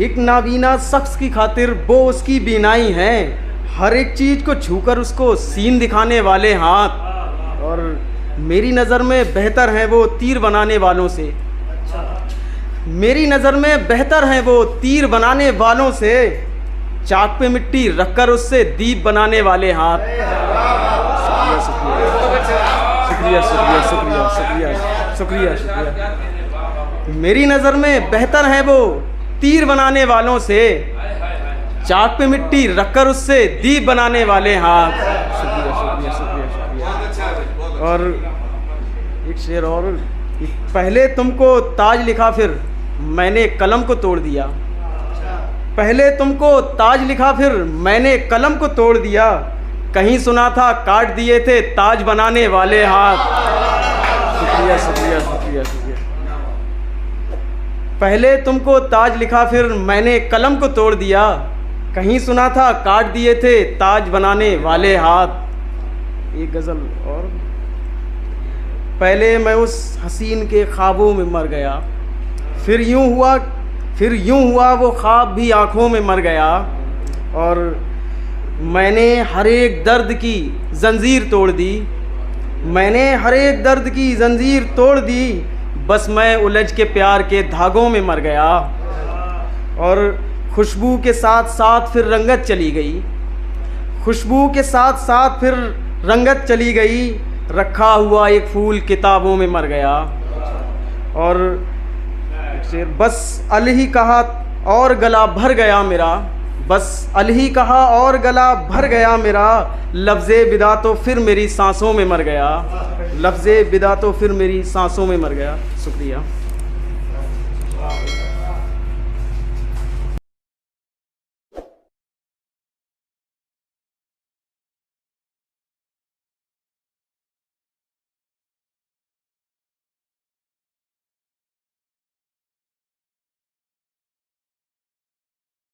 एक नाबीना शख्स की खातिर वो उसकी बीनाई है, हर एक चीज़ को छूकर उसको सीन दिखाने वाले हाथ। और मेरी नज़र में बेहतर हैं वो तीर बनाने वालों से, मेरी नज़र में बेहतर हैं वो तीर बनाने वालों से, चाक पे मिट्टी रखकर उससे दीप बनाने वाले हाथ। शुक्रिया शुक्रिया शुक्रिया शुक्रिया शुक्रिया शुक्रिया। मेरी नज़र में बेहतर हैं वो तीर बनाने वालों से, चाक पे मिट्टी रखकर उससे दीप बनाने वाले हाथ। शुक्रिया शुक्रिया शुक्रिया शुक्रिया। और एक शेर और, पहले तुमको ताज लिखा फिर मैंने कलम को तोड़ दिया, पहले तुमको ताज लिखा फिर मैंने कलम को तोड़ दिया, कहीं सुना था काट दिए थे ताज बनाने वाले हाथ। शुक्रिया शुक्रिया शुक्रिया शुक्रिया। पहले तुमको ताज लिखा फिर मैंने कलम को तोड़ दिया, कहीं सुना था काट दिए थे ताज बनाने वाले हाथ। एक गज़ल और, पहले मैं उस हसीन के ख्वाबों में मर गया, फिर यूं हुआ वो ख्वाब भी आँखों में मर गया, और मैंने हर एक दर्द की जंजीर तोड़ दी, मैंने हर एक दर्द की जंजीर तोड़ दी, बस मैं उलझ के प्यार के धागों में मर गया। और खुशबू के साथ साथ फिर रंगत चली गई, खुशबू के साथ साथ फिर रंगत चली गई, रखा हुआ एक फूल किताबों में मर गया। और बस अल ही कहा और गला भर गया मेरा, बस अल ही कहा और गला भर गया मेरा, लफ्ज़े बिदा तो फिर मेरी सांसों में मर गया, लफ्ज़े बिदा तो फिर मेरी सांसों में मर गया। शुक्रिया।